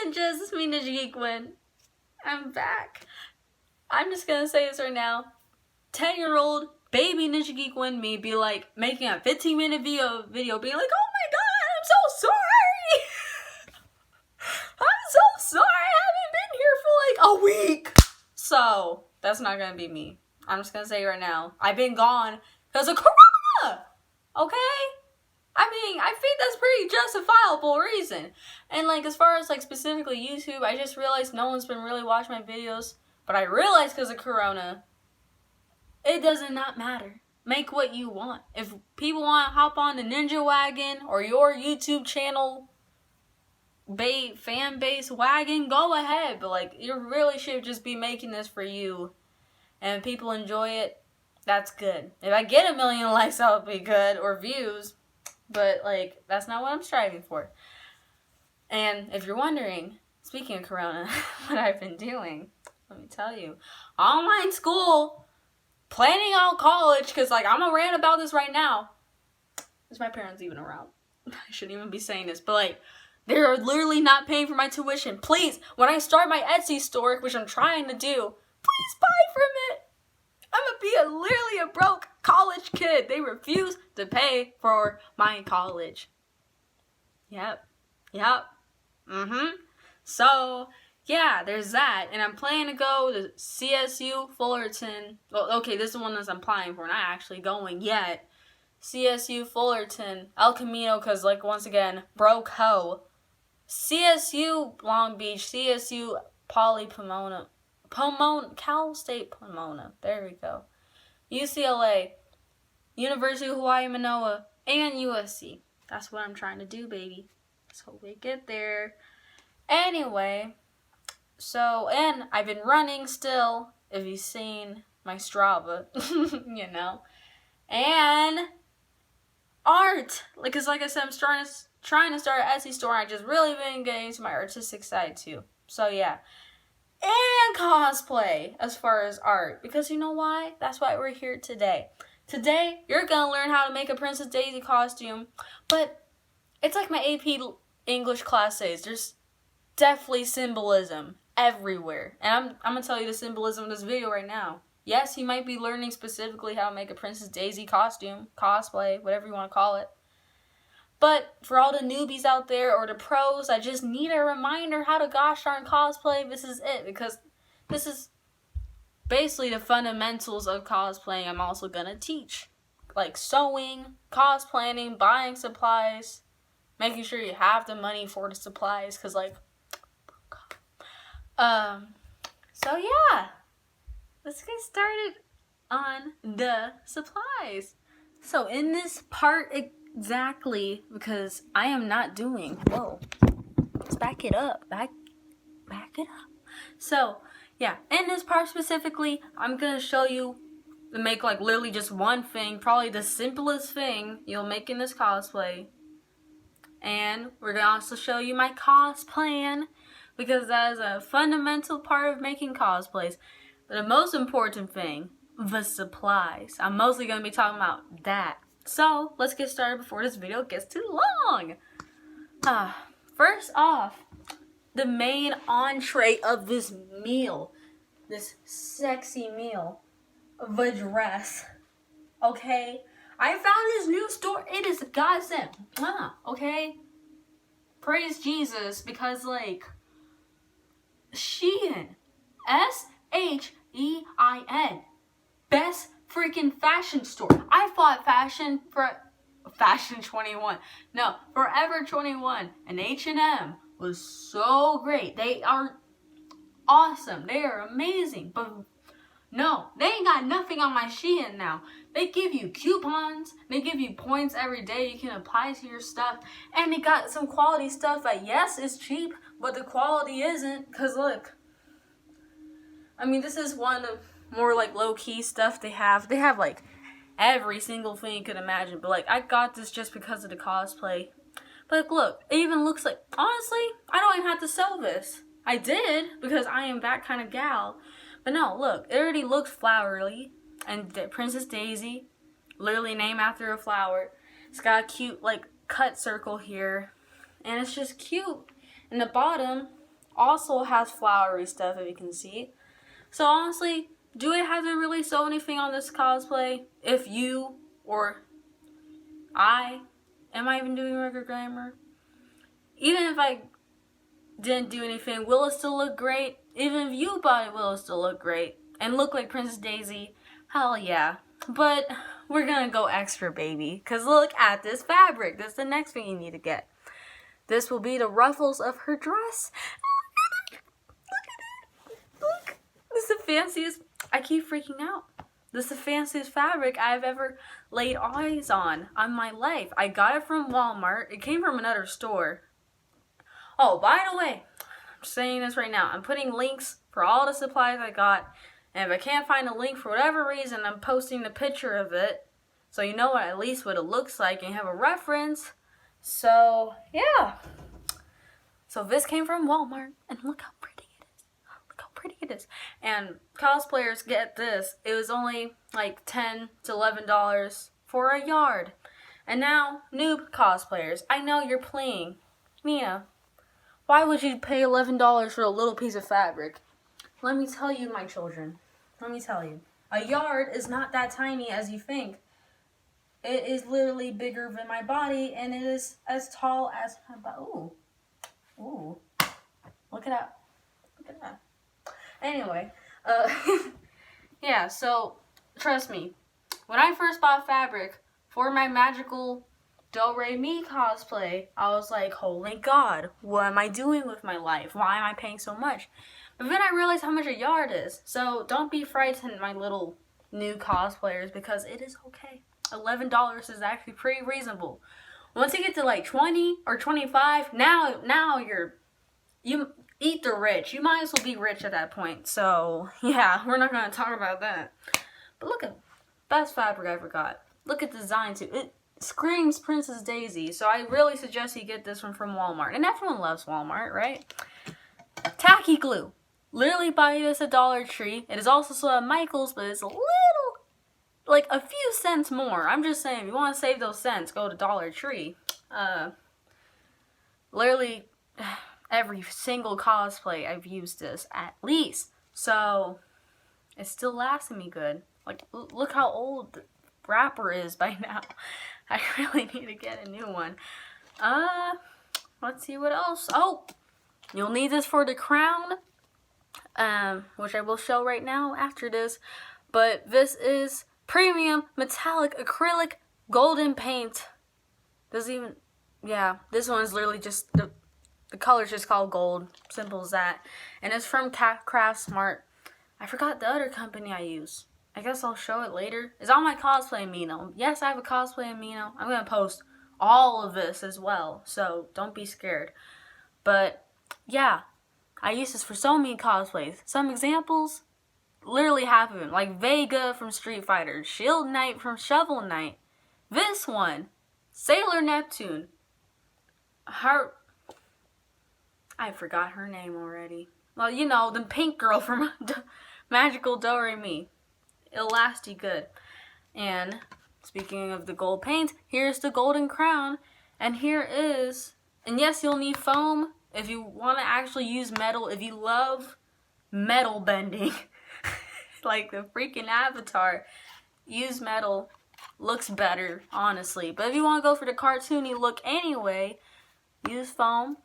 ninjas, it's me, Ninja Geek Win. I'm back. I'm just gonna say this right now. 10-year-old baby Ninja Geek Win me be like making a 15-minute video being like, oh my god, I'm so sorry. I'm so sorry, I haven't been here for like a week. So, that's not gonna be me. I'm just gonna say right now, I've been gone because of Corona. Okay? I mean, I think that's pretty justifiable reason. And like, as far as like specifically YouTube, I just realized no one's been really watching my videos. But I realized because of Corona, it does not matter. Make what you want. If people want to hop on the Ninja Wagon or your YouTube channel fan base wagon, go ahead. But like, you really should just be making this for you. And if people enjoy it, that's good. If I get 1 million likes, that would be good, or views. But, like, that's not what I'm striving for. And if you're wondering, speaking of Corona, what I've been doing, let me tell you. Online school, planning out college, because, like, I'm going to rant about this right now. Is my parents even around? I shouldn't even be saying this, but, like, they're literally not paying for my tuition. Please, when I start my Etsy store, which I'm trying to do, please buy from it. I'm gonna be literally a broke college kid. They refuse to pay for my college. Yep. So, yeah, there's that. And I'm planning to go to CSU Fullerton. Well, okay, this is the one that I'm applying for, not actually going yet. CSU Fullerton, El Camino, because, like, once again, broke hoe. CSU Long Beach, CSU Pomona, Cal State Pomona. There we go. UCLA, University of Hawaii Manoa, and USC. That's what I'm trying to do, baby. Let's hope we get there. Anyway, so, and I've been running still, if you've seen my Strava, you know. And art, because like I said, I'm trying to start an Etsy store. I just really been getting into my artistic side too. So yeah. And cosplay as far as art, because you know why? That's why we're here today. Today, you're gonna learn how to make a Princess Daisy costume, but it's like my AP English class says, there's definitely symbolism everywhere. And I'm gonna tell you the symbolism of this video right now. Yes, you might be learning specifically how to make a Princess Daisy costume, cosplay, whatever you want to call it. But for all the newbies out there, or the pros, I just need a reminder how to gosh darn cosplay. This is it, because this is basically the fundamentals of cosplaying I'm also going to teach. Like sewing, cosplaying, buying supplies, making sure you have the money for the supplies, because like, so yeah, let's get started on the supplies. So in this part, exactly, because I am not doing, whoa, let's back it up, back it up. So, yeah, in this part specifically, I'm going to show you to make like literally just one thing, probably the simplest thing you'll make in this cosplay. And we're going to also show you my cos plan, because that is a fundamental part of making cosplays. But the most important thing, the supplies. I'm mostly going to be talking about that. So, let's get started before this video gets too long. First off, the main entree of this meal. This sexy meal. The dress. Okay? I found this new store. It is a godsend. Okay? Praise Jesus, because like, Shein. S-H-E-I-N. Best freaking fashion store. I thought Fashion 21. No, Forever 21 and H&M was so great. They are awesome. They are amazing. But no, they ain't got nothing on my Shein now. They give you coupons. They give you points every day you can apply to your stuff. And they got some quality stuff that, yes, it's cheap, but the quality isn't. Because look, I mean, this is one of more like low-key stuff they have. They have like every single thing you could imagine. But like, I got this just because of the cosplay. But look, it even looks like, honestly, I don't even have to sell this. I did, because I am that kind of gal. But no, look, it already looks flowery. And Princess Daisy, literally named after a flower. It's got a cute like cut circle here. And it's just cute. And the bottom, also has flowery stuff, if you can see. So honestly, do I have to really sew anything on this cosplay? If you or am I even doing regular grammar? Even if I didn't do anything, will it still look great? Even if you bought it, will it still look great? And look like Princess Daisy? Hell yeah. But we're gonna go extra, baby. Because look at this fabric. That's the next thing you need to get. This will be the ruffles of her dress. Look. This is the fanciest. I keep freaking out. This is the fanciest fabric I've ever laid eyes on my life. I got it from Walmart. It came from another store. Oh, by the way, I'm saying this right now. I'm putting links for all the supplies I got. And if I can't find a link for whatever reason, I'm posting the picture of it. So you know at least what it looks like and have a reference. So, yeah. So this came from Walmart. And look how pretty it is. Look how pretty it is. And cosplayers get this. It was only like $10 to $11 for a yard. And now, noob cosplayers, I know you're playing. Mia, why would you pay $11 for a little piece of fabric? Let me tell you, my children. Let me tell you. A yard is not that tiny as you think. It is literally bigger than my body, and it is as tall as my body. Ooh. Ooh. Look at that. Look at that. Anyway. Yeah, so, trust me. When I first bought fabric for my magical Do-Re-Mi cosplay, I was like, holy God, what am I doing with my life? Why am I paying so much? But then I realized how much a yard is. So don't be frightened, my little new cosplayers, because it is okay. $11 is actually pretty reasonable. Once you get to like 20 or 25, now you eat the rich. You might as well be rich at that point. So yeah, we're not gonna talk about that. But look at best fabric I ever got. Look at the design too. It screams Princess Daisy. So I really suggest you get this one from Walmart. And everyone loves Walmart, right? Tacky glue. Literally buy this at Dollar Tree. It is also sold at Michael's, but it's a little, like a few cents more. I'm just saying, if you want to save those cents, go to Dollar Tree. Literally every single cosplay I've used this at least. So it's still lasting me good. Like, look how old the wrapper is by now. I really need to get a new one. Let's see what else. Oh, you'll need this for the crown. Which I will show right now after this. But this is premium metallic acrylic golden paint. Doesn't even, yeah, this one is literally just, the color's just called gold. Simple as that. And it's from Craft Smart. I forgot the other company I use. I guess I'll show it later. It's on my cosplay Amino. Yes, I have a cosplay Amino. I'm going to post all of this as well. So don't be scared. But yeah. I use this for so many cosplays. Some examples, literally half of them. Like Vega from Street Fighter, Shield Knight from Shovel Knight. This one, Sailor Neptune. I forgot her name already. Well, you know, the pink girl from Magical Do-Re-Mi. It'll last you good. And speaking of the gold paint, here's the golden crown. And here is, and yes, you'll need foam. If you want to actually use metal, if you love metal bending, like the freaking Avatar, use metal. Looks better, honestly. But if you want to go for the cartoony look anyway, use foam.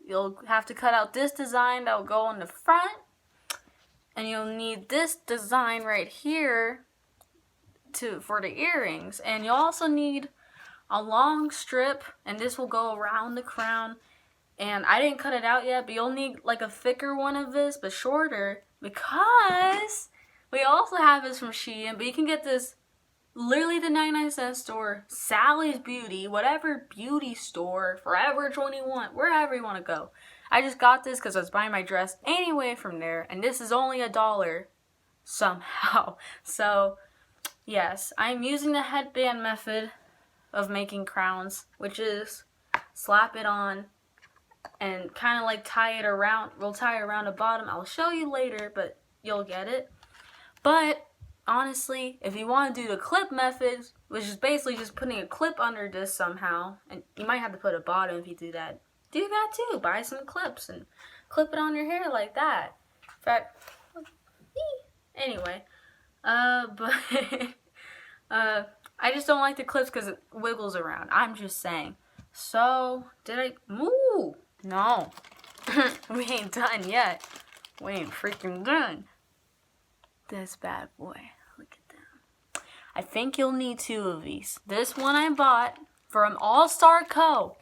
You'll have to cut out this design that will go on the front. And you'll need this design right here for the earrings. And you'll also need a long strip, and this will go around the crown. And I didn't cut it out yet, but you'll need like a thicker one of this, but shorter, because we also have this from Shein, but you can get this literally the 99-cent store, Sally's Beauty, whatever beauty store, Forever 21, wherever you want to go. I just got this because I was buying my dress anyway from there, and this is only $1 somehow. So, yes, I'm using the headband method of making crowns, which is slap it on and kind of like tie it around. We'll tie it around the bottom. I'll show you later, but you'll get it. But honestly, if you want to do the clip method, which is basically just putting a clip under this somehow, and you might have to put a bottom if you do that. Do that too. Buy some clips and clip it on your hair like that. In fact, anyway, but I just don't like the clips because it wiggles around. I'm just saying. So, did I? Ooh, no. We ain't done yet. We ain't freaking done. This bad boy. Look at them. I think you'll need 2 of these. This one I bought from All-Star Co.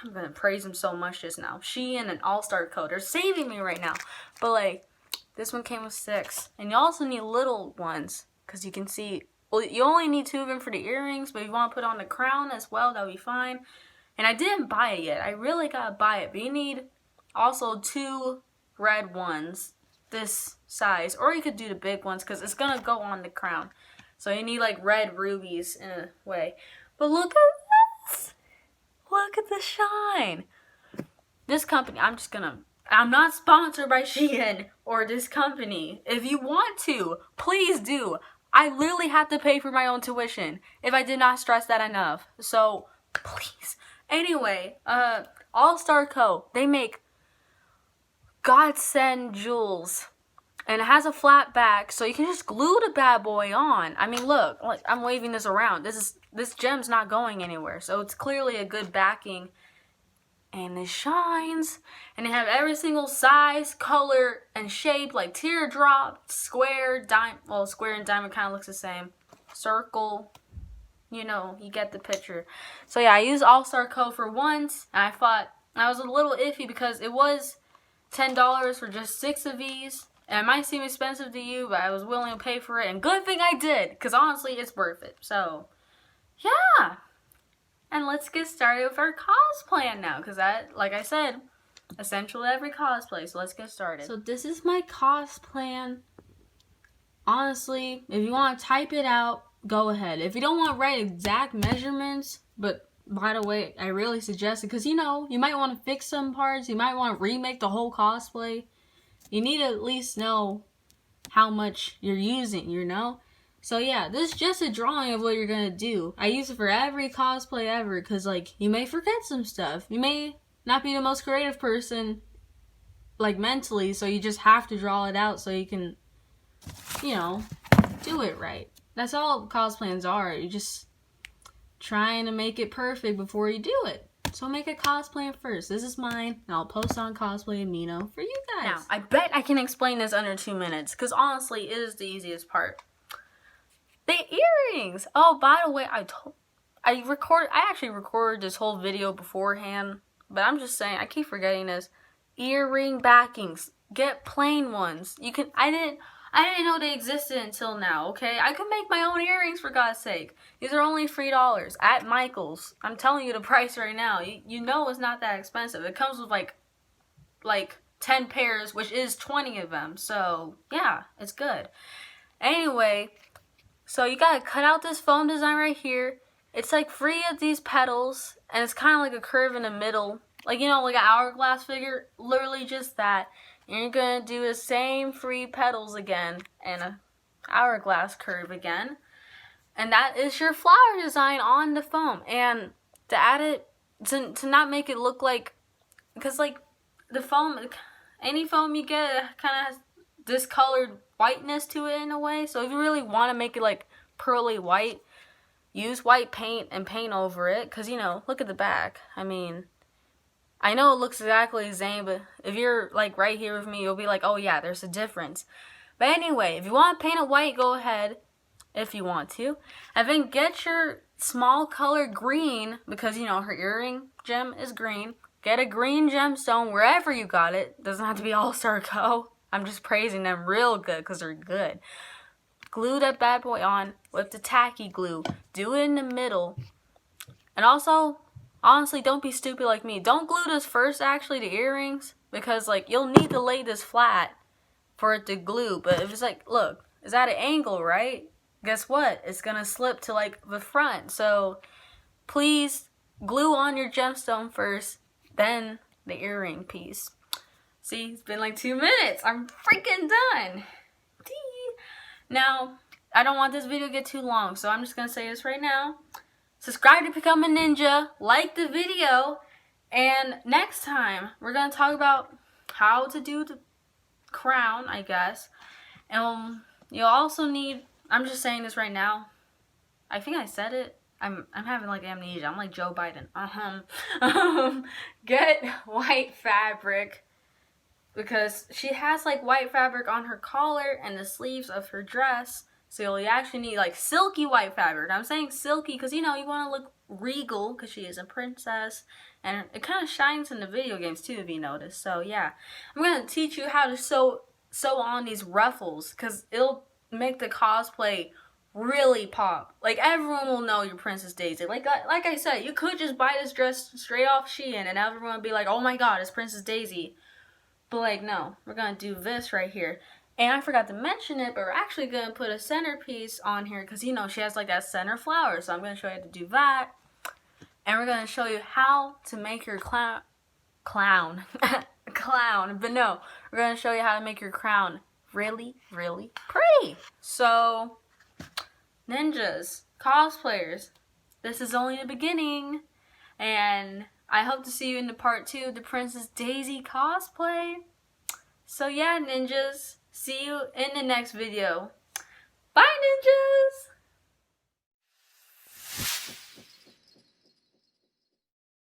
I'm gonna praise them so much just now. Shein and All-Star Co. They're saving me right now. But like, this one came with 6. And you also need little ones. Because you can see, well, you only need 2 of them for the earrings. But if you want to put on the crown as well, that'll be fine. And I didn't buy it yet. I really gotta buy it. But you need also 2 red ones. This size. Or you could do the big ones. Because it's gonna go on the crown. So you need like red rubies in a way. But look at this. Look at the shine. This company, I'm not sponsored by Shein or this company. If you want to, please do. I literally have to pay for my own tuition if I did not stress that enough. So, please. Anyway, All-Star Co. They make godsend jewels. And it has a flat back, so you can just glue the bad boy on. I mean, look, like I'm waving this around. This gem's not going anywhere, so it's clearly a good backing. And it shines. And they have every single size, color, and shape, like teardrop, square, diamond. Well, square and diamond kind of looks the same. Circle. You know, you get the picture. So yeah, I used All-Star Co. for once, and I thought I was a little iffy because it was $10 for just 6 of these. And it might seem expensive to you, but I was willing to pay for it. And good thing I did, because honestly, it's worth it. So, yeah. And let's get started with our cosplay now. Because that, like I said, essential to every cosplay. So let's get started. So this is my cosplay. Honestly, if you want to type it out, go ahead. If you don't want to write exact measurements, but by the way, I really suggest it. Because, you know, you might want to fix some parts. You might want to remake the whole cosplay. You need to at least know how much you're using, you know? So yeah, this is just a drawing of what you're gonna do. I use it for every cosplay ever, because like, you may forget some stuff. You may not be the most creative person, like mentally, so you just have to draw it out so you can, you know, do it right. That's all cosplaying are. You're just trying to make it perfect before you do it. So make a cosplay first. This is mine, and I'll post on Cosplay Amino for you guys. Now, I bet I can explain this under 2 minutes, because honestly, it is the easiest part. The earrings! Oh, by the way, I actually recorded this whole video beforehand, but I'm just saying, I keep forgetting this. Earring backings. Get plain ones. I didn't know they existed until now, okay? I could make my own earrings, for God's sake. These are only $3 at Michael's. I'm telling you the price right now. You know it's not that expensive. It comes with like 10 pairs, which is 20 of them. So, yeah, it's good. Anyway, so you gotta cut out this foam design right here. It's like free of these petals, and it's kind of like a curve in the middle. Like, you know, like an hourglass figure. Literally just that. And you're going to do the same free petals again and a hourglass curve again. And that is your flower design on the foam. And to add it, to not make it look like, because like the foam, any foam you get kind of has discolored whiteness to it in a way. So if you really want to make it like pearly white, use white paint and paint over it. Because, you know, look at the back. I mean, I know it looks exactly the same, but if you're like right here with me, you'll be like, oh yeah, there's a difference. But anyway, if you want to paint it white, go ahead if you want to. And then get your small color green, because you know her earring gem is green. Get a green gemstone wherever you got it. Doesn't have to be All-Star Co. I'm just praising them real good because they're good. Glue that bad boy on with the tacky glue. Do it in the middle. And also, honestly, don't be stupid like me. Don't glue this first, actually, the earrings. Because, like, you'll need to lay this flat for it to glue. But if it's like, look, it's at an angle, right? Guess what? It's going to slip to, like, the front. So, please glue on your gemstone first, then the earring piece. See, it's been like 2 minutes. I'm freaking done. Now, I don't want this video to get too long, so I'm just going to say this right now. Subscribe to become a ninja, like the video, And next time, we're going to talk about how to do the crown, I guess. And you'll also need, I'm just saying this right now. I think I said it. I'm having like amnesia. I'm like Joe Biden. Get white fabric, because she has like white fabric on her collar and the sleeves of her dress. So you actually need like silky white fabric. I'm saying silky because, you know, you want to look regal because she is a princess. And it kind of shines in the video games too, if you notice. So yeah, I'm going to teach you how to sew on these ruffles, because it'll make the cosplay really pop. Like, everyone will know you're Princess Daisy. Like I said, you could just buy this dress straight off Shein and everyone would be like, oh my god, it's Princess Daisy. But like, no, we're gonna do this right here. And I forgot to mention it, but we're actually gonna put a centerpiece on here because, you know, she has like that center flower. So I'm gonna show you how to do that. And we're gonna show you how to make your clown. But no, we're gonna show you how to make your crown really, really pretty. So, ninjas, cosplayers, this is only the beginning, and I hope to see you in the part 2 of the Princess Daisy cosplay. So yeah, ninjas, see you in the next video. Bye, ninjas!